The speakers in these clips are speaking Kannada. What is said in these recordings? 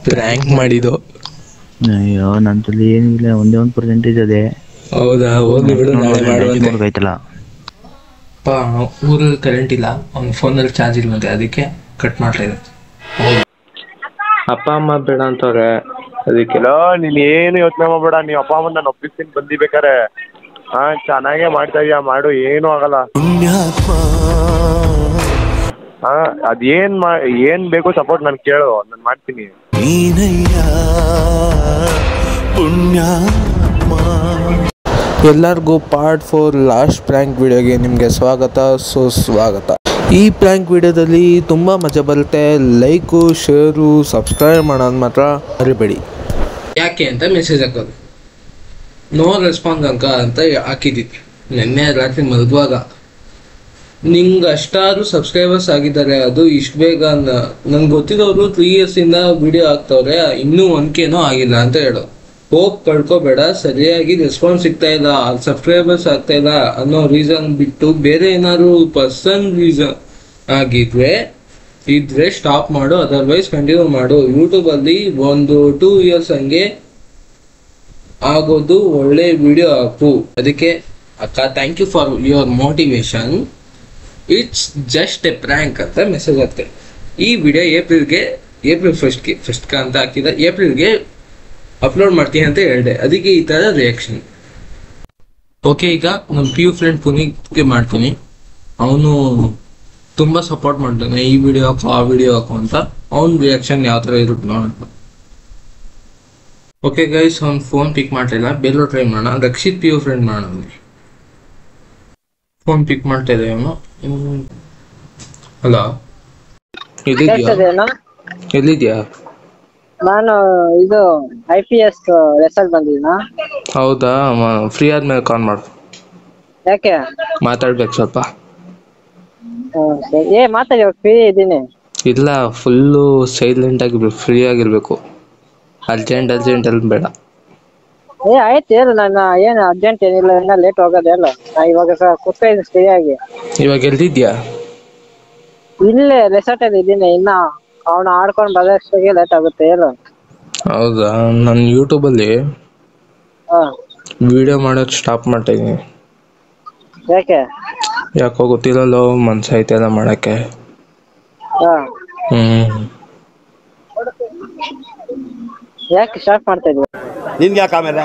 ಪ್ರ್ಯಾಂಕ್ ಮಾಡಿದ್ದು. ಅಯ್ಯೋ ನಂತಲ್ಲಿ ಏನಿಲ್ಲ, ಒಂದೇ ಒಂದು ಪರ್ಸೆಂಟೇಜ್ ಅದೇ. ಹೌದಾ, ಹೋಗ್ಲಿ ಬಿಡು, ನಾಳೆ ಮಾಡುವಂತೆ. ಊರಲ್ಲಿ ಕರೆಂಟ್ ಇಲ್ಲ, ಅವ್ನ ಫೋನಲ್ಲಿ ಚಾರ್ಜ್ ಇಲ್ವಂತೆ, ಅದಕ್ಕೆ ಕಟ್ ಮಾಡ್ತಾ ಇರುತ್ತೆ. ಅಪ್ಪ ಅಮ್ಮ ಬೇಡ ಅಂತವ್ರೆ, ಅದಕ್ಕೆಲ್ಲ ನೀನ್ ಏನು ಯೋಚನೆ ಮಾಡ್ಬೇಡ. ನೀವು ಅಪ್ಪ ಅಮ್ಮ ನಾನು ಒಪ್ಪಿಸ್ತೀನಿ ಬಂದಿ ಬೇಕಾರೆ. ಚೆನ್ನಾಗೇ ಮಾಡ್ತಾ ಇದೀಯ, ಮಾಡು, ಏನು ಆಗಲ್ಲ. ಏನ್ ಬೇಕು ಸಪೋರ್ಟ್ ನನ್ ಕೇಳು, ನಾನು ಮಾಡ್ತೀನಿ. ಎಲ್ಲರಿಗೂ ಪಾರ್ಟ್ 4 ಲಾಸ್ಟ್ ಪ್ರ್ಯಾಂಕ್ ವಿಡಿಯೋಗೆ ನಿಮಗೆ ಸ್ವಾಗತ, ಸುಸ್ವಾಗತ. ಈ ಪ್ರ್ಯಾಂಕ್ ವಿಡಿಯೋದಲ್ಲಿ ತುಂಬ ಮಜಾ ಬರುತ್ತೆ. ಲೈಕು, ಶೇರು, ಸಬ್ಸ್ಕ್ರೈಬ್ ಮಾಡೋದು ಮಾತ್ರ ಮರಿಬೇಡಿ. ಯಾಕೆ ಅಂತ ಮೆಸೇಜ್ ಹಾಕೋದು, ನೋ ರೆಸ್ಪಾನ್ಸ್ ಅಂತ ಹಾಕಿದ್ದಿತ್ತು ನಿನ್ನೆ ರಾತ್ರಿ ಮಲಗುವಾಗ. ನಿಂಗೆ ಅಷ್ಟಾದ್ರೂ ಸಬ್ಸ್ಕ್ರೈಬರ್ಸ್ ಆಗಿದ್ದಾರೆ, ಅದು ಇಷ್ಟು ಬೇಗ? ನಂಗೆ ಗೊತ್ತಿರೋರು 3 yearsಯಿಂದ ವಿಡಿಯೋ ಹಾಕ್ತವ್ರೆ, ಇನ್ನೂ 1Kನೂ ಆಗಿಲ್ಲ ಅಂತ ಹೇಳೋ. ಹೋಪ್ ಕಳ್ಕೊಬೇಡ, ಸರಿಯಾಗಿ ರೆಸ್ಪಾನ್ಸ್ ಸಿಗ್ತಾ ಇಲ್ಲ, ಸಬ್ಸ್ಕ್ರೈಬರ್ಸ್ ಆಗ್ತಾ ಇಲ್ಲ ಅನ್ನೋ ರೀಸನ್ ಬಿಟ್ಟು ಬೇರೆ ಏನಾದ್ರು ಪರ್ಸನ್ ರೀಸನ್ ಇದ್ರೆ ಸ್ಟಾಪ್ ಮಾಡು, ಅದರ್ವೈಸ್ ಕಂಟಿನ್ಯೂ ಮಾಡು. ಯೂಟ್ಯೂಬಲ್ಲಿ 1-2 years ಹಂಗೆ ಆಗೋದು, ಒಳ್ಳೆ ವಿಡಿಯೋ ಹಾಕು. ಅದಕ್ಕೆ ಅಕ್ಕ, thank you for your motivation, it's just a prank ಅಂತ ಮೆಸೇಜ್ ಹಾಕ್ತೆ. ಈ ವಿಡಿಯೋ ಏಪ್ರಿಲ್ ಫಸ್ಟ್ ಅಂತ ಹಾಕಿದ, ಏಪ್ರಿಲ್ಗೆ ಅಪ್ಲೋಡ್ ಮಾಡ್ತೀನಿ ಅಂತ ಹೇಳಿದೆ, ಅದಕ್ಕೆ ಈ ಥರ ರಿಯಾಕ್ಷನ್. ಓಕೆ, ಈಗ ನಮ್ಮ PU ಫ್ರೆಂಡ್ ಪುನೀತ್ಗೆ ಮಾಡ್ತೀನಿ. ಅವನು ತುಂಬ ಸಪೋರ್ಟ್ ಮಾಡ್ತಾನೆ, ಈ ವಿಡಿಯೋ ಹಾಕು, ಆ ವಿಡಿಯೋ ಹಾಕು ಅಂತ. ಅವನ ರಿಯಾಕ್ಷನ್ ಯಾವ ಥರ ಇರುತ್ತೆ ನೋಡೋಣ. ಓಕೆ ಗೈಸ್, ಅವ್ನು ಫೋನ್ ಪಿಕ್ ಮಾಡ್ತಿಲ್ಲ, ಬೇರೆ ಟ್ರೈ ಮಾಡೋಣ. ರಕ್ಷಿತ್ PU ಫ್ರೆಂಡ್ ಮಾಡೋಣ. ಫೋನ್ ಪಿಕ್ ಮಾಡ್ತಾ ಇದೆ ಅವನು. ಹಲೋ, ಎಲ್ಲಿದ್ಯಾ? ನಾನು ಇದು IPS ರಿಸಲ್ಟ್ ಬಂದಿದ್ದೀನಾ? ಹೌದಾ, ಫ್ರೀ ಆದ್ಮೇಲೆ ಕಾಲ್ ಮಾಡು. ಯಾಕೆ? ಮಾತಾಡ್ಬೇಕು ಸ್ವಲ್ಪ. ಮಾತಾಡಿ, ಫ್ರೀ ಇದ್ದೀನಿ. ಇಲ್ಲ, ಫುಲ್ಲು ಸೈಲೆಂಟ್ ಆಗಿರ್ಬೇಕು, ಫ್ರೀ ಆಗಿರ್ಬೇಕು. ಅರ್ಜೆಂಟ್ ಅಲ್ಲಿ ಬೇಡ. ಆಯ್ತು, ಹೇಳು. ನಾನು ಏನು ಅರ್ಜೆಂಟ್ ಏನಿಲ್ಲ, ಇನ್ನ ಲೇಟ್ ಹೋಗೋದು ಹೇಳು. ನಾ ಇವಾಗ ಕೂತ್ತಾ ಇದ್ದೀನಿ ಫ್ರೀ ಆಗಿ. ಇವಾಗ ಎಲ್ಲಿದ್ಯಾ? ಇಲ್ಲೇ ರೆಸಾರ್ಟ್ ಅಲ್ಲಿ ಇದ್ದೀನಿ. ಇನ್ನ ಅವನು ಆಡ್ಕೊಂಡು ಬರೋಷ್ಟಿಗೆ ಲೇಟ್ ಆಗುತ್ತೆ, ಹೇಳು. ಹೌದಾ, ನಾನು ಯೂಟ್ಯೂಬಲ್ಲಿ ವಿಡಿಯೋ ಮಾಡೋದು ಸ್ಟಾಪ್ ಮಾಡ್ತಾ ಇದ್ದೀನಿ. ಯಾಕೋ ಗೊತ್ತಿಲ್ಲಲ್ಲೋ, ಮನ್ಸಾಯ್ತಲ್ಲ ಮಾಡಕ್ಕೆ. ಯಾಕೆ ಸ್ಟಾರ್ಟ್ ಮಾಡ್ತಾ ಇದ್ದೀನಿ? ನಿನ್ಗೆ ಯಾಕೆ ಆಮೇಲೆ?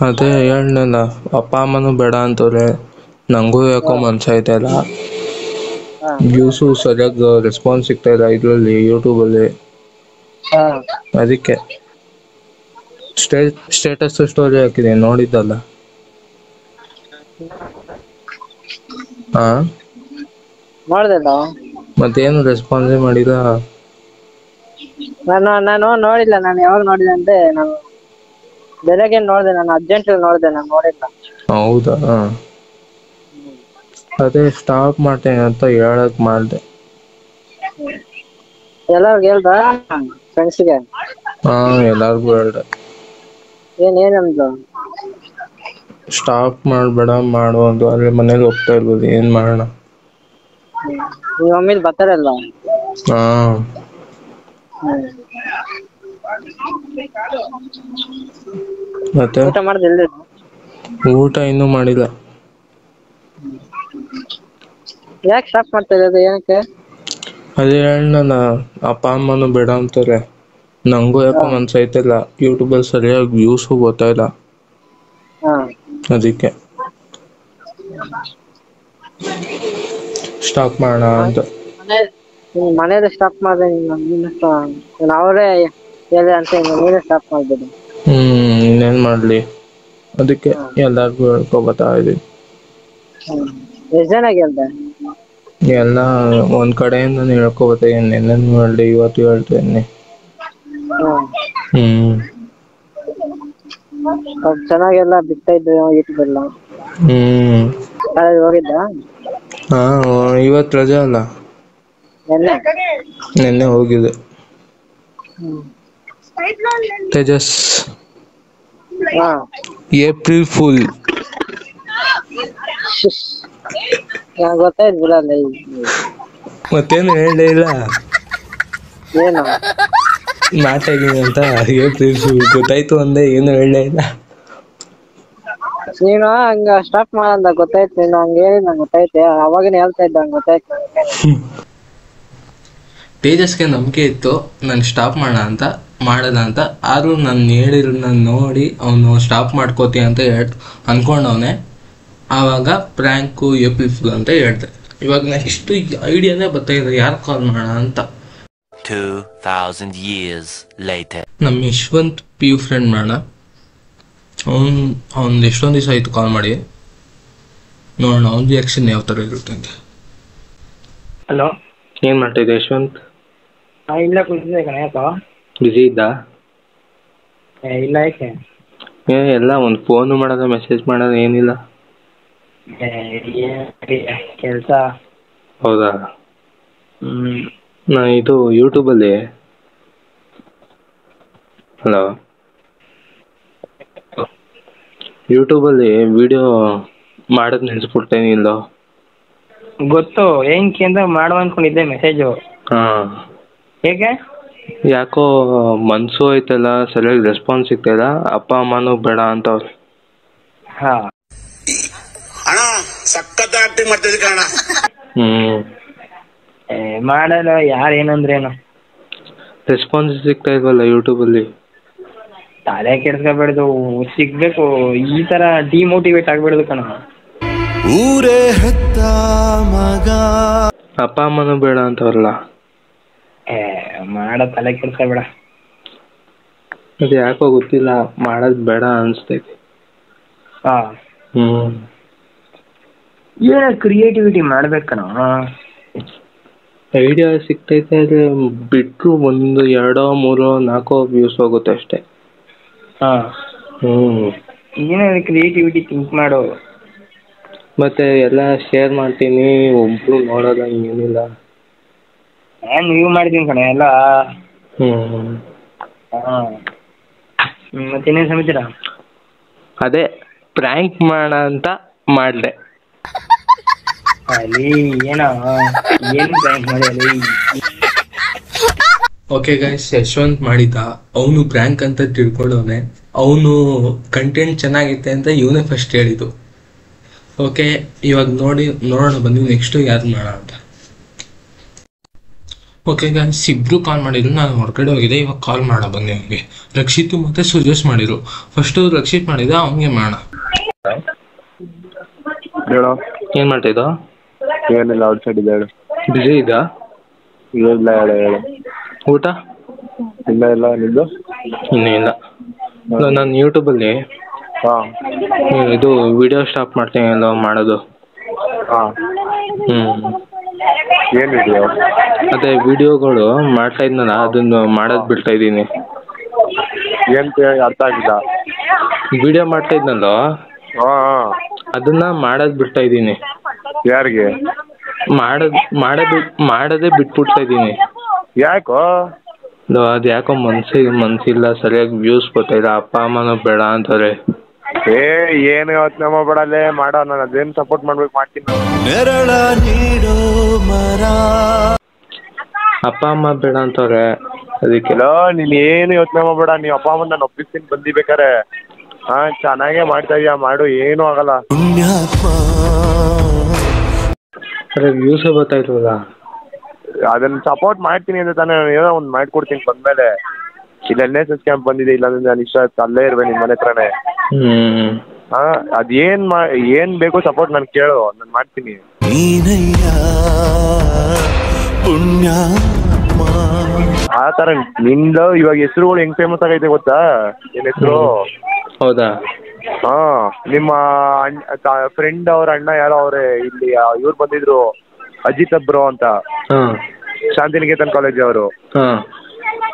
ಅದೇ ಹೇಳಲ್ಲ, ಅಪ್ಪ ಅಮ್ಮನೂ ಬೇಡ ಅಂತವ್ರೆ, ನಂಗೂ ಯಾಕೋ ಮನ್ಸಾಯ್ತಲ್ಲ. ವ್ಯೂಸು ಸರಿಯಾಗಿ ರೆಸ್ಪಾನ್ಸ್ ಸಿಗ್ತಾ ಇಲ್ಲ ಇದರಲ್ಲಿ, ಯೂಟ್ಯೂಬಲ್ಲಿ. ಅದಕ್ಕೆ ಸ್ಟೇಟಸ್ ಸ್ಟೋರಿ ಹಾಕಿದೆ, ನೋಡಿದ್ದಲ್ಲ. ಮತ್ತೇನು ರೆಸ್ಪಾನ್ಸೇ ಮಾಡಿಲ್ಲ. ನಾನು ನೋಡಿಲ್ಲ. ನಾನು ಯಾವಾಗ ನೋಡಿದೆ ಅಂದ್ರೆ, ನಾನು ಬೆಳಗ್ಗೆ ನೋಡಿದೆ, ನಾನು ಅರ್ಜೆಂಟ್ ನೋಡಿದೆ, ನಾನು ನೋಡಿಲ್ಲ. ಹೌದಾ, ಅದೇ ಸ್ಟಾಪ್ ಮಾಡ್ತೇನೆ ಅಂತ ಹೇಳಕ್ ಮಾಡ್ದೆ. ಎಲ್ಲರಿಗೂ ಹೇಳ್ದ? ಫ್ರೆಂಡ್ಸ್ಗೆ? ಎಲ್ಲಾರ್ಗು ಹೇಳ್ದೆ. ಏನಂದ್ರು? ಸ್ಟಾಪ್ ಮಾಡ್ಬೇಡ, ಮಾಡು ಅಂದು. ಆದ್ರೆ ಮನೇಲಿ ಹೋಗ್ತಾ ಇರ್ಬೋದು, ಏನ್ ಮಾಡೋಣ. ನಿಮ್ಮ ಮಮ್ಮಿಲಿ ಬರ್ತಾರಲ್ವಾ? ಮತ್ತೆ ಊಟ ಮಾಡ್ದಿಲ್ಲ? ಊಟ ಇನ್ನೂ ಮಾಡಿಲ್ಲ. ಯಾಕೆ ಸ್ಟಾಪ್ ಮಾಡ್ತಾ ಇರೋದು, ಏನಕ್ಕೆ? ಅದೇ ಹೇಳಲ್ಲ, ಅಪ್ಪ ಅಮ್ಮನೂ ಬೇಡ ಅಂತಾರೆ, ನಂಗೂ ಯಾಕೋ ಮನ್ಸೈತಿಲ್ಲ. ಯೂಟ್ಯೂಬಲ್ಲಿ ಸರಿಯಾಗಿ ವ್ಯೂಸು ಗೊತ್ತಾ ಇಲ್ಲ, ಅದಕ್ಕೆ ಸ್ಟಾಪ್ ಮಾಡೋಣ ಅಂತ. ಮನೇಲಿ ಸ್ಟಾಪ್ ಮಾಡಿದೆ, ಅವರೇ ಹೇಳಿ ಅಂತ ನೀನೇ ಸ್ಟಾಪ್ ಮಾಡ್ಬೋದು. ಇನ್ನೇನ್ ಮಾಡ್ಲಿ, ಅದಕ್ಕೆ ಎಲ್ಲಾರ್ಗು ಹೇಳ್ಕೊಬತ್ತಾ ಇದೀನಿ. ಎಷ್ಟು ಜನ ಹೇಳ್ದೆ? ಎಲ್ಲ ಒಂದ್ ಕಡೆಯಿಂದ ಹೇಳ್ಕೊಬತ್ತ, ನೆನ್ನೆ ಹೇಳ್ದೆ, ಇವತ್ತು ಹೇಳ್ತೇನೆ. ಚೆನ್ನಾಗೆಲ್ಲ ಬಿಡ್ತಾ ಇದ್ದೆ ಯೂಟ್ಯೂಬ್ ಎಲ್ಲ. ಹೋಗಿದ್ದ? ಇವತ್ತು ರಜೆ ಅಲ್ಲ, ನೆನ್ನೆ ಹೋಗಿದೆ. Tejas, April full. ಗೊತ್ತಾಯ್ತು ಬಿಡಲ್ಲ. ಮತ್ತೇನು ಹೇಳಲೇ ಇಲ್ಲ. ಏನು? ಮಾಡ್ತಾ ಇದ್ದೀನಿ ಅಂತ ಏಪ್ರಿಲ್ ಗೊತ್ತಾಯ್ತು ಅಂದೆ, ಏನು ಹೇಳಲೇ ಇಲ್ಲ. ನೀನು ಹಂಗ ಸ್ಟಾಪ್ ಮಾಡಂದ ಗೊತ್ತಾಯ್ತು, ನೀನು ಹಂಗ ಹೇಳಿ ನಂಗೆ ಗೊತ್ತೈತೆ, ಅವಾಗಿನ ಹೇಳ್ತಾ ಇದ್ದ ಹಂಗ ಗೊತ್ತಾಯ್ತು. ತೇಜಸ್ಗೆ ನಂಬಿಕೆ ಇತ್ತು ನಾನು ಸ್ಟಾಪ್ ಮಾಡೋಣ ಅಂತ ಆದರೂ ನಾನು ಹೇಳಿರೋದನ್ನ ನೋಡಿ ಅವನು ಸ್ಟಾಪ್ ಮಾಡ್ಕೋತಿ ಅಂತ ಅಂದ್ಕೊಂಡವನೆ. ಆವಾಗ ಪ್ರ್ಯಾಂಕು ಏಪ್ರಿಲ್ ಫುಲ್ ಅಂತ ಹೇಳ್ದೆ. ಇವಾಗ ನೆಕ್ಸ್ಟ್ ಐಡಿಯಾನೇ ಬರ್ತಾಯಿದೆ ಯಾರು ಕಾಲ್ ಮಾಡೋಣ ಅಂತ. 2000 years later. ನಮ್ಮ ಯಶವಂತ್ ಪಿ ಯು ಫ್ರೆಂಡ್ ಮಾಡೋಣ. ಅವ್ನು ಎಷ್ಟೊಂದು ದಿವಸ ಆಯಿತು ಕಾಲ್ ಮಾಡಿ, ನೋಡೋಣ ಅವ್ನ ರಿಯಾಕ್ಷನ್ ಯಾವ ಥರ ಇರುತ್ತೆ ಅಂತ. ಹಲೋ, ಏನು ಮಾಡ್ತಾಯಿದ್ದೆ ಯಶವಂತ್? ಇಲ್ಲ ಕುಡಿಸಿದೆ ಕಣ. ಯಾಕೋ ಬ್ಯುಸಿ ಇದ್ದ? ಇಲ್ಲ, ಯಾಕೆ? ಎಲ್ಲ ಒಂದು ಫೋನು ಮಾಡೋದು ಮೆಸೇಜ್ ಮಾಡೋದು ಏನಿಲ್ಲ. ಕೆಲಸ. ಹೌದಾ? ನಾ ಇದು ಯೂಟ್ಯೂಬಲ್ಲಿ ವಿಡಿಯೋ ಮಾಡೋದು ನೆನೆಸ್ಬಿಡ್ತೇನೆ ಇಲ್ಲೋ. ಗೊತ್ತು, ಏನಕ್ಕೆ ಅಂತ ಮಾಡುವ ಅನ್ಕೊಂಡಿದ್ದೆ ಮೆಸೇಜು. ಹಾಂ, ಹೇಗೆ? ಯಾಕೋ ಮನ್ಸು ಐತಲ್ಲ, ಸರಿಯಾಗಿ ರೆಸ್ಪಾನ್ಸ್ ಸಿಗ್ತಾಯಿಲ್ಲ. ಅಪ್ಪ ಅಮ್ಮನೂ ಬೇಡ ಅಂತವ್ರು. ಹಾಂ ಅಣ್ಣ ಸಖತ್ ಆಕ್ಟಿಂಗ್ ಮಾಡ್ತಿದ್ದೆ ಕಣ. ಮಾಡಲ್ಲ, ಯಾರು ಏನಂದ್ರೇನು, ರೆಸ್ಪಾನ್ಸ್ ಸಿಗ್ತಾ ಇಲ್ವಲ್ಲ ಯೂಟ್ಯೂಬಲ್ಲಿ. ತಲೆ ಕೆಡ್ಸ್ಕೊಬೇಡ್ದು, ಸಿಗ್ಬೇಕು. ಈ ತರ ಡಿಮೋಟಿವೇಟ್ ಆಗ್ಬೇಡ್ದು ಕಣ. ಊರೇ ಹೆತ್ತ ಮಗ. ಅಪ್ಪ ಅಮ್ಮನೂ ಬೇಡ ಅಂತವ್ರಲ್ಲ. ಮಾಡ ತಲೆ ಕೆಡ್ಸ್ಕೊಬೇಡ. ಅದು ಯಾಕೋ ಗೊತ್ತಿಲ್ಲ, ಮಾಡೋದು ಬೇಡ ಅನಿಸ್ತೈತಿ. ಹಾಂ, ಏನ ಕ್ರಿಯೇಟಿವಿಟಿ ಮಾಡ್ಬೇಕಣ. ಐಡಿಯಾ ಸಿಗ್ತೈತೆ, ಆದರೆ ಬಿಟ್ಟರು 1, 2, 3, 4 ವ್ಯೂಸ್ ಹೋಗುತ್ತೆ ಅಷ್ಟೇ. ಹಾಂ, ಏನಾದ್ರು ಕ್ರಿಯೇಟಿವಿಟಿ ಥಿಂಕ್ ಮಾಡು. ಮತ್ತೆ ಎಲ್ಲ ಶೇರ್ ಮಾಡ್ತೀನಿ, ಒಬ್ರು ನೋಡೋದ ಏನಿಲ್ಲ. ನಾನು ವ್ಯೂ ಮಾಡ್ತೀನಿ ಕಣ ಎಲ್ಲ. ಹಾಂ, ಮತ್ತೇನೇನು ಸಮಾಚಾರ? ಅದೇ ಪ್ರ್ಯಾಂಕ್ ಮಾಡೋಣ ಅಂತ ಮಾಡಿದೆ. ಅಲ್ಲಿ ಏನು ಪ್ರ್ಯಾಂಕ್ ಮಾಡಿ ಅಲ್ಲಿ. ಓಕೆ ಗೈಸ್, ಯಶವಂತ್ ಮಾಡಿದ್ದ, ಅವನು ಪ್ರ್ಯಾಂಕ್ ಅಂತ ತಿಳ್ಕೊಂಡವನೆ. ಅವನು ಕಂಟೆಂಟ್ ಚೆನ್ನಾಗಿತ್ತೆ ಅಂತ ಇವನೇ ಫಸ್ಟ್ ಹೇಳಿದ್ದು. ಓಕೆ, ಇವಾಗ ನೋಡೋಣ ಬನ್ನಿ ನೆಕ್ಸ್ಟು ಯಾರು ಮಾಡೋಣ ಅಂತ. ಓಕೆ ಗೈಸ್, ಇಬ್ರು ಕಾಲ್ ಮಾಡಿದ್ರು, ನಾನು ಹೊರಗಡೆ ಹೋಗಿದ್ದೆ. ಇವಾಗ ಕಾಲ್ ಮಾಡೋಣ ಬನ್ನಿ ಅವ್ನಿಗೆ. ರಕ್ಷಿತ್ ಮತ್ತು ಸುಜೇಶ್ ಮಾಡಿದ್ರು. ಫಸ್ಟು ರಕ್ಷಿತ್ ಮಾಡಿದ, ಅವನಿಗೆ ಮಾಡೋಣ. ಹೇಳೋ, ಏನು ಮಾಡ್ತಿದ್ದ? ಏನಿಲ್ಲ, ಔಟ್ ಸೈಡ್ ಇದೆ. ಹೇಳು. ಬಿಸಿ ಇದ್ದ? ಇಲ್ಲ, ಹೇಳು. ಊಟ? ಇಲ್ಲ, ನಿಂದು? ಇನ್ನೂ ಇಲ್ಲ. ನಾನು ಯೂಟ್ಯೂಬಲ್ಲಿ ಹಾಂ ಇದು ವಿಡಿಯೋ ಸ್ಟಾಪ್ ಮಾಡ್ತೀನಿ ಎಲ್ಲ ಮಾಡೋದು. ಹಾಂ, ಏನು ವಿಡಿಯೋ? ಅದೇ ವಿಡಿಯೋಗಳು ಮಾಡ್ತಾ ಇದ್ನಲ್ಲ, ಅದನ್ನು ಮಾಡೋದು ಬಿಡ್ತಾ ಇದ್ದೀನಿ. ಏನು ಅರ್ಥ ಆಗಿಲ್ಲ? ವಿಡಿಯೋ ಮಾಡ್ತಾ ಇದ್ನಲ್ಲ, ಹಾಂ, ಅದನ್ನ ಮಾಡೋದು ಬಿಡ್ತಾ ಇದ್ದೀನಿ. ಯಾರಿಗೆ? ಮಾಡೋದೇ ಬಿಟ್ಬಿಡ್ತಾ ಇದ್ದೀನಿ. ಯಾಕೋ? ಅದು ಯಾಕೋ ಮನ್ಸಿಲ್ಲ, ಸರಿಯಾಗಿ ವ್ಯೂಸ್ ಬರ್ತಾಯಿಲ್ಲ. ಅಪ್ಪ ಅಮ್ಮನೂ ಬೇಡ ಅಂತಾರೆ. ಏನು ಯೋಚನೆ ಮಾಡ್ಬೇಡಲ್ಲೇ, ಮಾಡೋ. ನಾನು ಅದೇನು ಸಪೋರ್ಟ್ ಮಾಡ್ಬೇಕು, ಮಾಡ್ತೀನಿ. ನೆರಳ ನೀಡೋ ಮರ. ಅಪ್ಪ ಅಮ್ಮ ಬೇಡ ಅಂತವ್ರೆ, ಅದಕ್ಕೆ. ನೀನ್ ಏನು ಯೋಚನೆ ಮಾಡ್ಬೇಡ, ನೀವು ಅಪ್ಪ ಅಮ್ಮನ ನಾನು ಒಪ್ಪಿಸ್ತೀನಿ ಬಂದಿ ಬೇಕಾರೆ. ಹಾಂ, ಚೆನ್ನಾಗೇ ಮಾಡ್ತಾ ಇದೀಯ, ಮಾಡು, ಏನೂ ಆಗಲ್ಲ. ಅದೇ ವ್ಯೂಸೇ ಬರ್ತಾಯಿಲ್ವಲ್ಲ. ಅದನ್ನ ಸಪೋರ್ಟ್ ಮಾಡ್ತೀನಿ ಅಂತ ತಾನೇ, ನಾನು ಏನೋ ಒಂದು ಮಾಡ್ಕೊಡ್ತೀನಿ ಬಂದ್ಮೇಲೆ. ಇಲ್ಲಿ NSS ಕ್ಯಾಂಪ್ ಬಂದಿದೆ, ಇಲ್ಲಾಂದ್ರೆ ನಾನು ಇಷ್ಟ ಅಲ್ಲೇ ಇರುವೆ ನಿಮ್ಮ ಮನೆ ಹತ್ರನೇ. ಹಾಂ, ಏನ್ ಬೇಕು ಸಪೋರ್ಟ್ ನಾನು ಕೇಳು, ನಾನು ಮಾಡ್ತೀನಿ. ಆ ಥರ ನಿಂದು ಇವಾಗ ಹೆಸರುಗಳು ಹೆಂಗ್ ಫೇಮಸ್ ಆಗೈತೆ ಗೊತ್ತಾ? ನಿನ್ನ ಹೆಸರು? ಹೌದಾ? ಹಾಂ, ನಿಮ್ಮ ಫ್ರೆಂಡ್ ಅವ್ರ ಅಣ್ಣ ಯಾರೋ ಅವ್ರೆ, ಇಲ್ಲಿ ಇವ್ರು ಬಂದಿದ್ರು, ಅಜಿತ್ ಬ್ರೋ ಅಂತ, ಶಾಂತಿನಿಕೇತನ್ ಕಾಲೇಜ್ ಅವರು.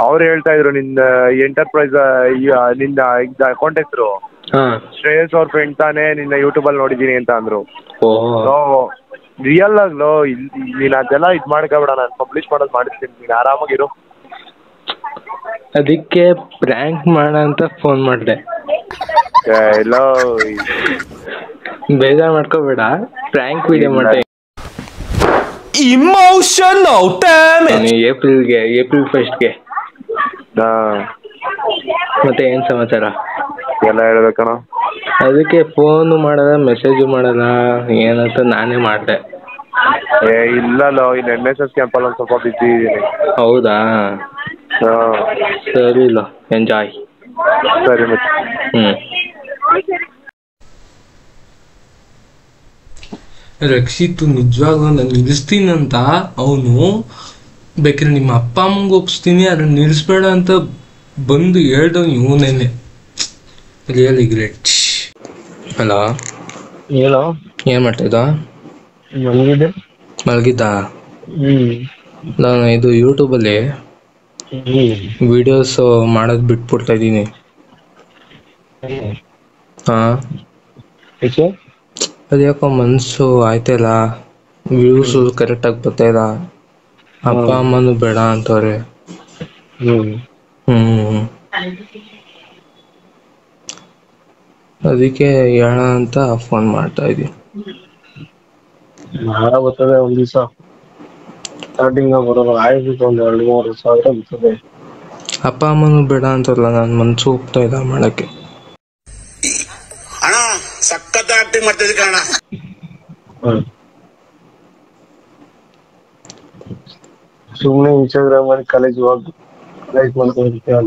ಅವ್ರು ಹೇಳ್ತಾ ಇದ್ರು ನಿನ್ನ ಎಂಟರ್ಪ್ರೈಸ್, ನಿನ್ನ ಅಕೌಂಟ್ ಹೆಸರು ಶ್ರೇಯಸ್ ಅವ್ರ ಫ್ರೆಂಡ್ ತಾನೇ, ನಿನ್ನ ಯೂಟ್ಯೂಬಲ್ಲಿ ನೋಡಿದ್ದೀನಿ ಅಂತ ಅಂದ್ರು. ರಿಯಲ್ ಆಗ್ಲೋ, ನೀನು ಅದೆಲ್ಲ ಇದು ಮಾಡ್ಕೋಬೇಡ, ನಾನು ಪಬ್ಲಿಷ್ ಮಾಡೋದು ಮಾಡಿಸ್ತೀನಿ, ನೀನು ಆರಾಮಾಗಿರು. ಅದಕ್ಕೆ ಪ್ರ್ಯಾಂಕ್ ಮಾಡ ಅಂತ ಫೋನ್ ಮಾಡಿದೆ. ಎಲ್ಲ ಬೇಜಾರು ಮಾಡ್ಕೋಬೇಡ, ಪ್ರ್ಯಾಂಕ್ ವಿಡಿಯೋ ಮಾಡಿ. Emotional damage. ಏಪ್ರಿಲ್ 1ಗೆ ಹಾ ಮತ್ತೆ ಏನ್ ಸಮಾಚಾರ? ಎಲ್ಲ ಹೇಳ್ಬೇಕಣ. ಅದಕ್ಕೆ ಫೋನು ಮಾಡಲ್ಲ ಮೆಸೇಜು ಮಾಡಲ್ಲ ಏನಂತ ನಾನೇ ಮಾಡಿದೆ. ಇಲ್ಲಲ್ಲ ಇನ್ನು NSS ಕ್ಯಾಂಪಲ್ಲಿ ಒಂದು ಸ್ವಲ್ಪ ಬಿಸಿ ಇದ್ದೀನಿ. ಹೌದಾ? ಹಾಂ ಸರಿ ಇಲ್ಲ, ಎಂಜಾಯ್. ಸರಿ ಮತ್ತೆ. ರಕ್ಷಿತ್ ನಿಜವಾಗ್ಲೂ ನಾನು ನಿಲ್ಲಿಸ್ತೀನಂತ ಅವನು ಬೇಕಾದ್ರೆ ನಿಮ್ಮ ಅಪ್ಪ ಅಮ್ಮಂಗೆ ಒಪ್ಪಿಸ್ತೀನಿ ಅದನ್ನ ನಿಲ್ಲಿಸ್ಬೇಡ ಅಂತ ಬಂದು ಹೇಳ್ದವ್ ಇವನೇನೆ. Really great. ಹಲೋ ಹೇಳೋ. ಏನ್ ಮಾಡ್ತಿದ್ದ? ಮಲಗಿದ್ದೆ. ಮಲಗಿದ್ದ? ನಾನು ಇದು ಯೂಟ್ಯೂಬಲ್ಲಿ ವಿಡಿಯೋಸ್ ಮಾಡೋದು ಬಿಟ್ಬಿಡ್ತಾ ಇದ್ದೀನಿ. ಹಾಂ, ಅದ್ಯಾಕೋ ಮನಸ್ಸು ಆಯ್ತಲ್ಲ, ವ್ಯೂಸು ಕರೆಕ್ಟಾಗಿ ಬರ್ತಾಯಿಲ್ಲ, ಅಪ್ಪ ಅಮ್ಮನೂ ಬೇಡ ಅಂತವ್ರೆ. ಅದಕ್ಕೆ ಹೇಳ ಅಂತ ಫೋನ್ ಮಾಡ್ತಾ ಇದ್ದೀನಿ. ಬರ್ತದೆ ಒಂದ್ ದಿವಸ ಸ್ಟಾರ್ಟಿಂಗ್ ಬರೋದು ಆಯ್ತು ಒಂದ್ 2-3 ಸಾವಿರ ಬರ್ತದೆ. ಅಪ್ಪ ಅಮ್ಮನೂ ಬೇಡ ಅಂತಲ್ಲ, ನಾನು ಮನ್ಸು ಹೋಗ್ತಾ ಇಲ್ಲ ಮಾಡಕ್ಕೆ. ಅಣ್ಣ ಸಖತ್ ಆಕ್ಟಿಂಗ್ ಮಾಡ್ತಿದ್ದೆ ಕಣ. ಸುಮ್ನೆ ಇನ್ಸ್ಟಾಗ್ರಾಮ್ ಅಲ್ಲಿ ಕಾಲೇಜ್ ಹೋಗಿ ಲೈಕ್ ಮಾಡ್ಕೊಂಡಿರ್ತೀಯ.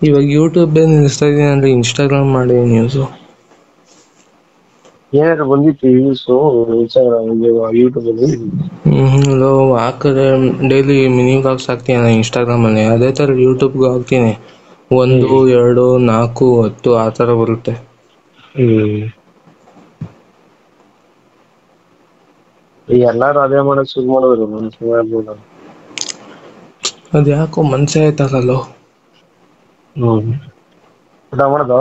ಇವಾಗ ಯೂಟ್ಯೂಬ್ ನಿಲ್ಲಿಸ್ತಾ ಇದೀನಿ ಅಂದ್ರೆ ಇನ್ಸ್ಟಾಗ್ರಾಮ್ ಮಾಡಿ ನ್ಯೂಸು ಏನಾದ್ರು ಬಂದಿತ್ತು ನ್ಯೂಸು ಇನ್ಸ್ಟಾಗ್ರಾಮ್ ಯೂಟ್ಯೂಬ್ ಅಲ್ಲಿ? ಹಾಕಿದ್ರೆ ಡೈಲಿ ಮಿನಿ ವ್ಲಾಗ್ಸ್ ಹಾಕ್ತೀನಿ ಇನ್ಸ್ಟಾಗ್ರಾಮಲ್ಲಿ, ಅದೇ ಥರ ಯೂಟ್ಯೂಬ್ಗೂ ಹಾಕ್ತೀನಿ. 1, 2, 4, 10 ಆ ಥರ ಬರುತ್ತೆ. ಎಲ್ಲಾರು ಅದೇ ಮಾಡಕ್ ಶುರು ಮಾಡಿದ್ರು ಮನುಷ್ಯ. ಅದು ಯಾಕೋ ಮನ್ಸೇ ಆಯ್ತಾಗಲ್ಲೋ. ಊಟ ಮಾಡ್ದ?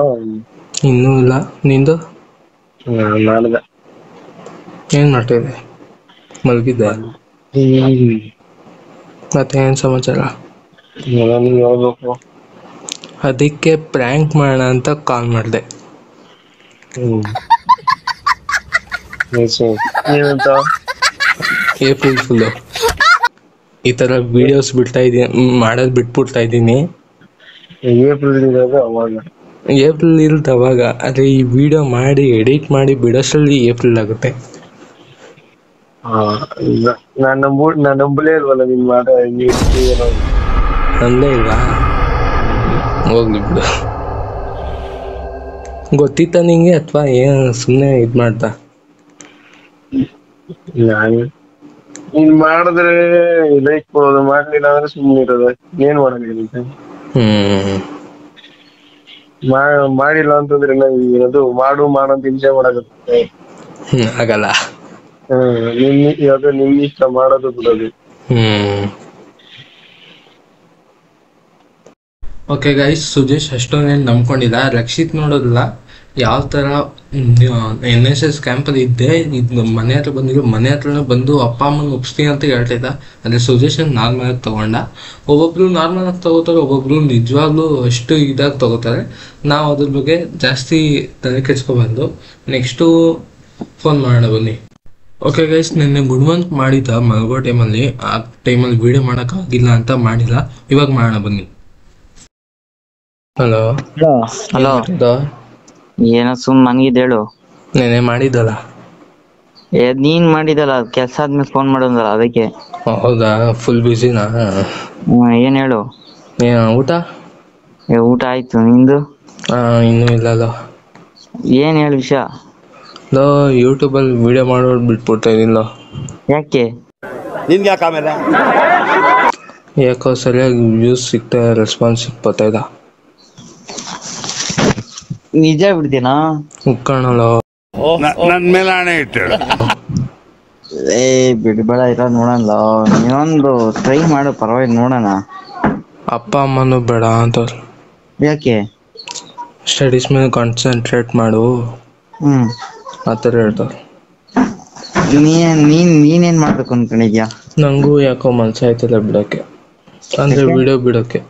ಇನ್ನೂ ಇಲ್ಲ, ನಿಂದು? ಮಾಡ್ದೆ. ಏನ್ ಮಾಡ್ತಿದ್ದೆ? ಮಲಗಿದ್ದೆ? ಮತ್ತೆ ಏನ್ ಸಮಾಚಾರ? ಹೇಳ್ಬೇಕು. ಅದಕ್ಕೆ ಪ್ರ್ಯಾಂಕ್ ಮಾಡೋಣ ಅಂತ ಕಾಲ್ ಮಾಡಿದೆ. ಏನಂತ? ಏಪ್ರಿಲ್ ಫುಲ್ಲು ಈ ಥರ ವಿಡಿಯೋಸ್ ಬಿಡ್ತಾ ಇದ್ದೀನಿ, ಮಾಡೋದು ಬಿಟ್ಬಿಡ್ತಾ ಇದ್ದೀನಿ. ಏಪ್ರಿಲ್ ಇರೋದು ಅವಾಗ? ಏಪ್ರಿಲ್ ಇರುತ್ತೆ ಅವಾಗ, ಆದರೆ ಈ ವಿಡಿಯೋ ಮಾಡಿ ಎಡಿಟ್ ಮಾಡಿ ಬಿಡೋಷ್ಟರಲ್ಲಿ ಏಪ್ರಿಲ್ ಆಗುತ್ತೆ. ನಾನ್ ನಂಬಲೇ ಇಲ್ವಲ್ಲ ನಿನ್ ಮಾಡ. ನಂದೇ ಇಲ್ವಾ? ಹೋಗ್ಲಿ ಬಿಡು. ಗೊತ್ತಿತ್ತ ನಿಂಗೆ ಅಥವಾ ಏನು ಸುಮ್ಮನೆ ಇದು ಮಾಡ್ತಾ? ನೀನ್ ಮಾಡಿದ್ರೆ ಲೈಕ್ ಕೊಡೋದು, ಮಾಡ್ಲಿಲ್ಲ ಅಂದ್ರೆ ಸುಮ್ಮನೆ ಇರೋದು. ಏನ್ ಮಾಡಂಗಿಲ್ಲ. ಮಾಡಿಲ್ಲ ಅಂತಂದ್ರೆ ಅದು ಮಾಡು ಅಂತ ಹಿಂಸೆ ಮಾಡಾಕತ್ತೆ. ಆಗಲ್ಲ. ನಿಮ್ ಇಷ್ಟ ಮಾಡೋದು ಬಿಡೋದು. ಓಕೆ ಗೈಸ್, ಸುಜೇಶ್ ಅಷ್ಟೊಂದೇನು ನಂಬ್ಕೊಂಡಿಲ್ಲ. ರಕ್ಷಿತ್ ನೋಡೋದಿಲ್ಲ ಯಾವ ಥರ NSS ಕ್ಯಾಂಪಲ್ಲಿ ಇದ್ದೆ, ಇದು ಮನೆ ಹತ್ರ ಬಂದಿದ್ದು, ಮನೆ ಹತ್ರನೇ ಬಂದು ಅಪ್ಪ ಅಮ್ಮನ ಒಪ್ಸ್ತೀನಿ ಅಂತ ಹೇಳ್ತಿದ್ದ. ಅಂದರೆ ಸುಜೇಶನ್ ನಾರ್ಮಲಾಗಿ ತೊಗೊಂಡ. ಒಬ್ಬೊಬ್ರು ನಾರ್ಮಲಾಗಿ ತೊಗೋತಾರೆ, ಒಬ್ಬೊಬ್ರು ನಿಜವಾಗ್ಲೂ ಅಷ್ಟು ಇದಾಗಿ ತೊಗೋತಾರೆ. ನಾವು ಅದ್ರ ಬಗ್ಗೆ ಜಾಸ್ತಿ ತಲೆ ಕೆಡ್ಸ್ಕೊಬಾರ್ದು. ನೆಕ್ಸ್ಟು ಫೋನ್ ಮಾಡೋಣ ಬನ್ನಿ. ಓಕೆ ಗೈಸ್, ನಿನ್ನೆ ಗುಡ್ಮಂತ್ ಮಾಡಿದ್ದ ಮಲ್ಗೋ ಟೈಮಲ್ಲಿ, ಆ ಟೈಮಲ್ಲಿ ವೀಡಿಯೋ ಮಾಡೋಕ್ಕಾಗಿಲ್ಲ ಅಂತ ಮಾಡಿಲ್ಲ. ಇವಾಗ ಮಾಡೋಣ ಬನ್ನಿ. ಹಲೋ ಹಲೋ, ಏನೋ ಸುಮ್ ಮನ್ಗಿದ್ ಹೇಳು. ನೆನೆ ಮಾಡಿದ್ದಲ್ಲ? ನೀನ್ ಮಾಡಿದಲ್ಲ, ಕೆಲ್ಸ ಆದ್ಮೇಲೆ ಫೋನ್ ಮಾಡೋದಲ್ಲ ಅದಕ್ಕೆ. ಹೌದಾ? ಫುಲ್ ಬ್ಯುಸಿನಾ? ಏನ್ ಹೇಳು. ಊಟ? ಊಟ ಆಯ್ತು, ನಿಂದು? ಇನ್ನೂ ಇಲ್ಲಲ್ಲ. ಏನ್ ಹೇಳು ವಿಷಯ? ಯೂಟ್ಯೂಬಲ್ಲಿ ವಿಡಿಯೋ ಮಾಡೋದು ಬಿಟ್ಬಿಡ್ತಾ ಇದೀನಿಲ್ಲ. ಯಾಕೆ? ನಿನ್ಗೆ ಯಾಕೆ ಆಮೇಲೆ? ಯಾಕೋ ಸರಿಯಾಗಿ ವ್ಯೂಸ್ ಸಿಗ್ತಾ, ರೆಸ್ಪಾನ್ಸ್ ಬರ್ತಾಯಿಲ್ಲ. ನಿಜ ಬಿಡ್ತೀನಾ? ಉಕ್ಕಣಲ್ಲ. ನನ್ ಮೇಲೆ ಹಣೆ ಇಟ್ಟೇಳು. ಬಿಡ್ಬೇಡ, ಇರೋದ್ ನೋಡಲ್ಲ. ಇನ್ನೊಂದು ಟ್ರೈ ಮಾಡು, ಪರವಾಗಿಲ್ಲ, ನೋಡೋಣ. ಅಪ್ಪ ಅಮ್ಮನೂ ಬೇಡ ಅಂತವ್ರು. ಯಾಕೆ? ಸ್ಟಡೀಸ್ ಮೇಲೆ ಕಾನ್ಸಂಟ್ರೇಟ್ ಮಾಡು ಆ ಥರ ಹೇಳ್ತಾರೆ. ನೀನೇನ್ ಮಾಡ್ಬೇಕು ಅನ್ಕೊಂಡಿದ್ಯಾ? ನಂಗೂ ಯಾಕೋ ಮನ್ಸಾಯ್ತಿಲ್ಲ ಬಿಡೋಕ್ಕೆ, ಅಂದರೆ ವಿಡಿಯೋ ಬಿಡೋಕ್ಕೆ.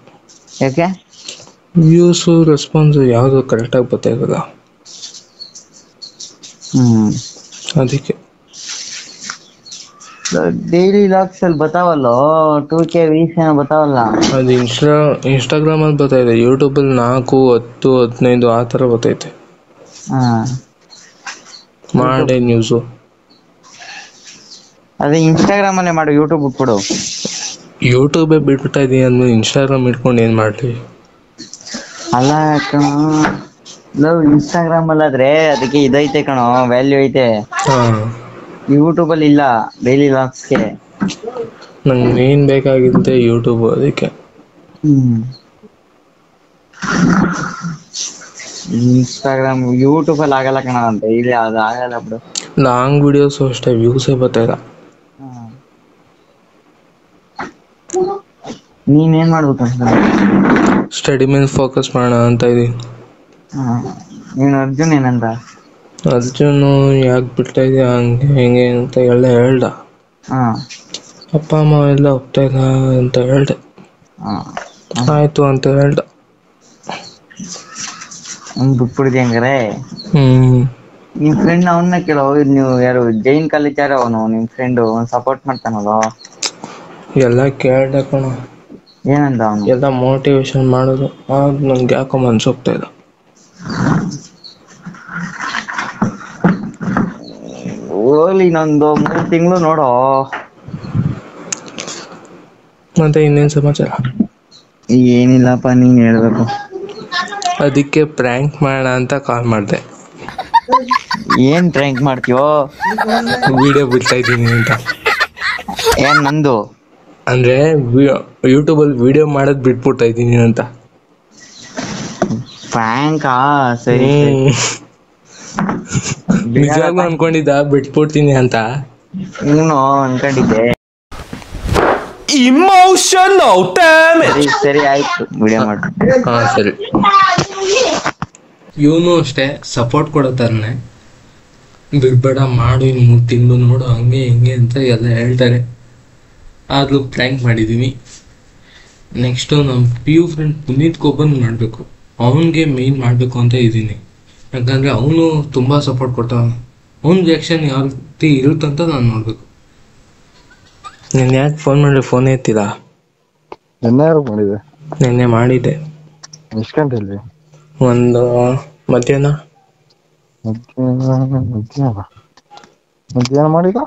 ಯಾಕೆ? ವ್ಯೂಸು ರೆಸ್ಪಾನ್ಸು ಯಾವುದು ಕರೆಕ್ಟಾಗಿ ಬರ್ತಾಯಿರಲ್ಲ, ಅದಕ್ಕೆ. ಡೈಲಿ ಲಾಕ್ಸ್ ಅಲ್ಲಿ ಬತಾವಲ್ಲ 2K ವೀಸ್ ಬತಾವಲ್ಲ. ಅದು ಇನ್ಸ್ಟಾಗ್ರಾಮಲ್ಲಿ ಬರ್ತಾಯಿದೆ. ಯೂಟ್ಯೂಬಲ್ಲಿ 4, 10, 15 ಆ ಥರ ಬರ್ತೈತೆ. ಮಾಡೇ ನ್ಯೂಸು. ಅದೇ ಇನ್ಸ್ಟಾಗ್ರಾಮ್ ಅಲ್ಲೇ ಮಾಡು, ಯೂಟ್ಯೂಬ್ ಬಿಟ್ಬಿಡು. ಯೂಟ್ಯೂಬೇ ಬಿಟ್ಬಿಟ್ಟ ಇದೀನಿ ಅಂದ್ಮೇಲೆ ಇನ್ಸ್ಟಾಗ್ರಾಮ್ ಇಟ್ಕೊಂಡು ಏನು ಮಾಡಲಿ? ಅಲ್ಲ ಕಣೋ, ಇನ್ಸ್ಟಾಗ್ರಾಮ್ ಅಲ್ಲಾದ್ರೆ ಅದಕ್ಕೆ ಇದೈತೆ ಕಣೋ, ವ್ಯಾಲ್ಯೂ ಐತೆ. ಯೂಟ್ಯೂಬ್ ಅಲ್ಲಿ ಇಲ್ಲ ಡೈಲಿ ಲಾಕ್ಸ್ಗೆ. ನಂಗೆ ಮೇನ್ ಬೇಕಾಗಿದ್ದೆ ಯೂಟ್ಯೂಬ್, ಅದಕ್ಕೆ. ಇನ್ಸ್ಟಾಗ್ರಾಮ್ ಯೂಟ್ಯೂಬ್ ಅಲ್ಲಿ ಆಗಲ್ಲ ಕಣ, ಡೈಲಿ ಅದು ಆಗಲ್ಲ ಬಿಡು. ಲಾಂಗ್ ವಿಡಿಯೋಸು ಅಷ್ಟೇ, ವ್ಯೂಸೇ ಬರ್ತಾಯಿಲ್ಲ. ನೀನೇನ್ ಮಾಡ್ಬೇಕಂತ? ಸ್ಟಡಿ ಮೇಲೆ ಫೋಕಸ್ ಮಾಡೋಣ ಅಂತ ಇದೀನಿ. ನೀನು ಅರ್ಜುನ್ ಏನಂತ? ಅರ್ಜುನು ಯಾಕೆ ಬಿಡ್ತಾ ಇದೆಯಾ ಹಂಗೆ ಹೆಂಗೆ ಅಂತ ಎಲ್ಲ ಹೇಳ್ದ. ಅಪ್ಪ ಅಮ್ಮ ಎಲ್ಲ ಹೋಗ್ತಾ ಇಲ್ಲ ಅಂತ ಹೇಳ್ದೆ. ಆಯ್ತು ಅಂತ ಹೇಳ್ದ. ಬಿಟ್ಬಿಡ್ದಿ ಹಂಗಾರೆ? ನಿಮ್ ಫ್ರೆಂಡ್ ಅವನ್ನ ಕೇಳೋ, ನೀವು ಯಾರು ಜೈನ್ ಕಾಲೇಜ್ ಯಾರು ಅವನು ನಿಮ್ ಫ್ರೆಂಡ್ ಸಪೋರ್ಟ್ ಮಾಡ್ತಾನಲ್ಲ? ಎಲ್ಲ ಕೇಳ್ದೆ ಕಣ. ಏನಂದ ಅವನು? ಎಲ್ಲ ಮೋಟಿವೇಶನ್ ಮಾಡೋದು, ಆಗ ನಂಗೆ ಯಾಕೋ ಮನ್ಸು ಹೋಗ್ತಾ ಇಲ್ಲ. ಹೋಗ್ಲಿ, ಇನ್ನೊಂದು 3 ತಿಂಗಳು ನೋಡೋ. ಮತ್ತೆ ಇನ್ನೇನು ಸಮಾಚಾರ? ಏನಿಲ್ಲಪ್ಪ, ನೀನ್ ಹೇಳ್ಬೇಕು. ಅದಕ್ಕೆ ಪ್ರ್ಯಾಂಕ್ ಮಾಡೋಣ ಅಂತ ಕಾಲ್ ಮಾಡಿದೆ. ಏನ್ ಪ್ರ್ಯಾಂಕ್ ಮಾಡ್ತೀವೋ? ವಿಡಿಯೋ ಬಿಡ್ತಾ ಇದ್ದೀನಿ ಅಂತ. ಏನ್ ನಂದು? ಅಂದ್ರೆ ಯೂಟ್ಯೂಬಲ್ಲಿ ವಿಡಿಯೋ ಮಾಡೋದು ಬಿಟ್ಬಿಡ್ತಾ ಇದ್ದೀನಿ ಅಂತ. ಪ್ರ್ಯಾಂಕಾ? ಸರಿ. ನಿಜವಾಗ್ಲೂ ಅನ್ಕೊಂಡಿದ್ದ ಬಿಟ್ಬಿಡ್ತೀನಿ ಅಂತ. ನೀನು ಅನ್ಕೊಂಡಿದ್ದೆ. Emotional damage. ಸರಿ ಆಯ್ತು, ವಿಡಿಯೋ ಮಾಡು. ಸರಿ. ಇವನು ಅಷ್ಟೇ ಸಪೋರ್ಟ್ ಕೊಡೋ ಥರನೇ, ಬಿಡ್ಬೇಡ ಮಾಡು, ಇನ್ನು 3 ತಿಂಗಳು ನೋಡು, ಹಂಗೆ ಹಿಂಗೆ ಅಂತ ಎಲ್ಲ ಹೇಳ್ತಾರೆ. ಆದರೂ ಪ್ರ್ಯಾಂಕ್ ಮಾಡಿದ್ದೀನಿ. ನೆಕ್ಸ್ಟು ನಮ್ಮ PU ಫ್ರೆಂಡ್ ಪುನೀತ್ ಕೊಬ್ಬನ್ ಮಾಡಬೇಕು, ಅವನಿಗೆ ಮೇನ್ ಮಾಡಬೇಕು ಅಂತ ಇದ್ದೀನಿ. ಯಾಕಂದರೆ ಅವನು ತುಂಬ ಸಪೋರ್ಟ್ ಕೊಡ್ತಾನೆ. ಅವ್ನ ರಿಯಾಕ್ಷನ್ ಯಾವ ರೀತಿ ಇರುತ್ತಂತ ನಾನು ನೋಡಬೇಕು. ನೀನು ಯಾಕೆ ಫೋನ್ ಮಾಡಿದ್ರೆ ಫೋನೇ ಎತ್ತಿಲ್ಲ? ನಿನ್ನೆ ಮಾಡಿದ್ದೆ. ಎಷ್ಟು ಗಂಟೆಯಲ್ಲಿ? ಒಂದು ಮಧ್ಯಾಹ್ನ ಮಾಡಿದ.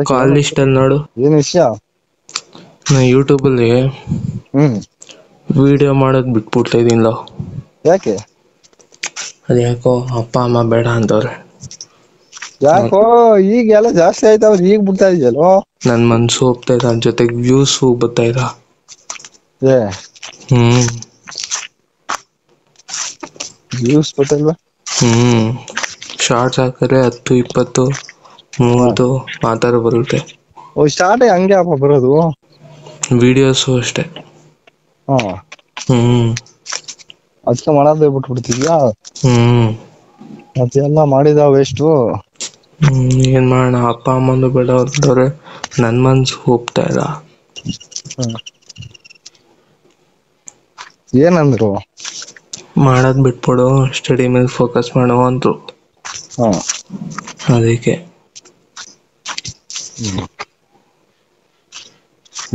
ಕಾಲ್ ಲಿಸ್ಟಲ್ಲಿ ನೋಡು. ಏನು ವಿಷಯ? ನಾನು ಯೂಟ್ಯೂಬಲ್ಲಿ ವಿಡಿಯೋ ಮಾಡೋದು ಬಿಟ್ಬಿಡ್ತಾ ಇದ್ದೀನಿಲ್ಲ. ಯಾಕೆ? ಅದ್ಯಾಕೋ ಅಪ್ಪ ಅಮ್ಮ ಬೇಡ ಅಂತವ್ರೆ. ಯಾಕೋ ಈಗ ಎಲ್ಲ ಜಾಸ್ತಿ ಆಯ್ತಾವ್ರ, ಈಗ ಬಿಡ್ತಾ ಇದೆಯಲ್ಲೋ? ನನ್ನ ಮನ್ಸು ಹೋಗ್ತಾ ಇಲ್ಲ, ಜೊತೆಗೆ ವ್ಯೂಸ್ ಬರ್ತಾ ಇಲ್ಲ. ವ್ಯೂಸ್ ಬರ್ತಾಯಿಲ್ವಾ? ಶಾರ್ಟ್ಸ್ ಹಾಕಿದ್ರೆ 10, 20, 30 ಆ ಥರ ಬರುತ್ತೆ. ಸ್ಟಾರ್ಟ್ ಹಂಗೆ ಅಪ್ಪ ಬರೋದು. ವಿಡಿಯೋಸು ಅಷ್ಟೇ. ಅದಕ್ಕೆ ಮಾಡೋದೇ ಬಿಟ್ಬಿಡ್ತಿದ್ಯಾ? ಅದೆಲ್ಲ ಮಾಡಿದ ವೇಸ್ಟು. ಏನ್ ಮಾಡೋಣ, ಅಪ್ಪ ಅಮ್ಮಂದು ಬೇಡ ಅಂತವ್ರೆ, ನನ್ನ ಮನ್ಸು ಹೋಗ್ತಾ ಇಲ್ಲ. ಏನಂದ್ರು? ಮಾಡೋದ್ ಬಿಟ್ಬಿಡು, ಸ್ಟಡಿ ಮೇಲೆ ಫೋಕಸ್ ಮಾಡು ಅಂದ್ರು. ಅದಕ್ಕೆ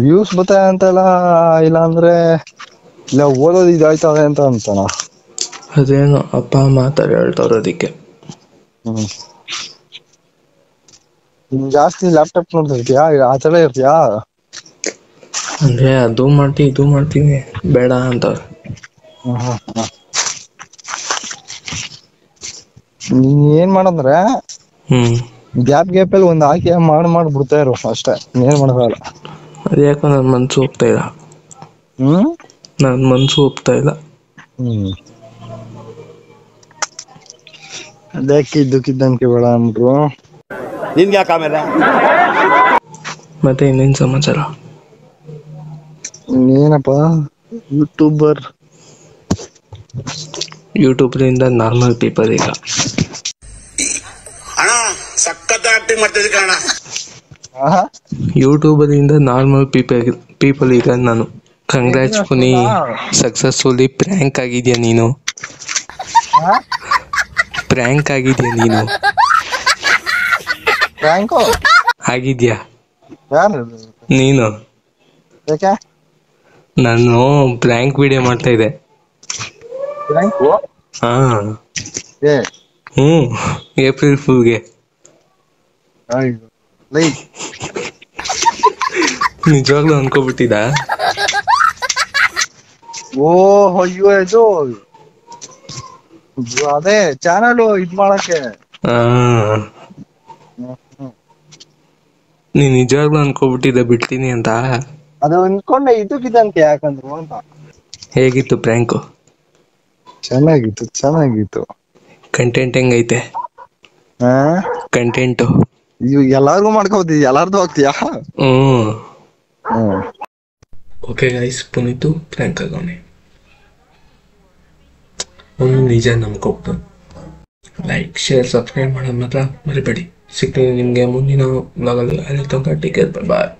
ವ್ಯೂಸ್ ಬರ್ತಾಯ ಅಂತಲ್ಲ, ಇಲ್ಲ ಅಂದ್ರೆ ಇಲ್ಲ ಓದೋದು ಇದಾಯ್ತವೆ ಅಂತ ಅಂತಾನ. ಅದೇನು ಅಪ್ಪ ಅಮ್ಮ ಆ ಥರ ಹೇಳ್ತವ್ರು. ಅದಕ್ಕೆ ಜಾಸ್ತಿ ಲ್ಯಾಪ್ಟಾಪ್ ನೋಡ್ತಾ ಇರ್ತೀಯಾ? ಆ ಥರ ಇರ್ತೀಯಾ? ಅಂದ್ರೆ ಅದು ಮಾಡ್ತೀನಿ ಇದು ಮಾಡ್ತೀನಿ ಬೇಡ ಅಂತವ್ರು. ನೀನ್ ಏನ್ ಮಾಡಂದ್ರೆ ಗ್ಯಾಪ್ ಅಲ್ಲಿ ಒಂದ್ ಹಾಕಿ ಮಾಡ್ಬಿಡ್ತಾ ಇರು ಅಷ್ಟೇ, ಏನ್ ಮಾಡಲ್ಲ. ಅದ್ಯಾಕೋ ನನ್ ಮನ್ಸು ಹೋಗ್ತಾ ಇಲ್ಲ. ನನ್ ಮನ್ಸು ಹೋಗ್ತಾ ಇಲ್ಲ. ಅದಕ್ಕೆ ಇದ್ದಕ್ಕಿದ್ದಂಗೆ ಬೇಡ ಅಂದ್ರು. ನಿನ್ಗೆ ಯಾಕೆ ಆಮೇಲೆ? ಮತ್ತೆ ಇನ್ನೇನ್ ಸಮಾಚಾರ? ಏನಪ್ಪ ಯೂಟ್ಯೂಬ್ರಿಂದ ನಾರ್ಮಲ್ ಪೀಪಲ್ ಈಗ ಅಣ್ಣ ಸಖತ್ ಆಕ್ಟಿಂಗ್ ಮಾಡ್ತಿದ್ದೆ ಕಣ. ಯೂಟ್ಯೂಬರಿಂದ ನಾರ್ಮಲ್ ಪೀಪಲ್ ಈಗ ನಾನು. ಕಂಗ್ರಾಟ್ಸ್ ಪುನಿ, ಸಕ್ಸಸ್ಫುಲಿ ಪ್ರ್ಯಾಂಕ್ ಆಗಿದ್ಯಾ ನೀನು. ಪ್ರ್ಯಾಂಕ್ ಆಗಿದ್ಯಾ ನೀನು. ಬ್ಯಾಂಕು ಆಗಿದ್ಯಾ? ಯಾರು ನೀನು? ಯಾಕೆ ನಾನು ಪ್ರ್ಯಾಂಕ್ ವಿಡಿಯೋ ಮಾಡ್ತಾ ಇದ್ದೆ. ಬ್ಯಾಂಕು ಹಾ ಏ ಏಪ್ರಿಲ್ ಫುಲ್ಗೆ. ನಿಜವಾಗ್ಲೂ ಅನ್ಕೋಬಿಟ್ಟಿದ? ಓ ಅಯ್ಯೋ ಇದು ಅದೇ ಚಾನಲ್ ಇದ್ ಮಾಡಕ್ಕೆ. ನೀನ್ ನಿಜವಾಗ್ಲೂ ಅನ್ಕೋಬಿಟ್ಟಿದ್ದೆ ಬಿಡ್ತೀನಿ ಅಂತ? ಅದು ಅನ್ಕೊಂಡೆ ಇದಕ್ಕಿದಂತೆ ಯಾಕಂದ್ರು ಅಂತ. ಹೇಗಿತ್ತು ಪ್ರ್ಯಾಂಕು? ಚೆನ್ನಾಗಿತ್ತು. ಕಂಟೆಂಟ್ ಹೆಂಗೈತೆ? ಕಂಟೆಂಟು ಎಲ್ಲಾರ್ಗು ಮಾಡ್ಕೋಬೋದು, ಎಲ್ಲಾರ್ದು ಹೋಗ್ತೀಯಾ? ಓಕೆ ಗೈಸ್, ಪುನೀತು ಪ್ರ್ಯಾಂಕ್ ಆಗವನೆ. ಅವನು ನಿಜ ನಂಬ್ಕೊಬ್ತಾನೆ. ಲೈಕ್, ಶೇರ್, ಸಬ್ಸ್ಕ್ರೈಬ್ ಮಾಡೋದು ಮಾತ್ರ ಮರಿಬೇಡಿ. ಸಿಗ್ತೀನಿ ನಿಮಗೆ ಮುಂದಿನ ಬ್ಲಾಗಲ್ಲಿ. ಅಲ್ಲಿ ತನಕ ಟೇಕ್ ಕೇರ್, ಬಾಯ್.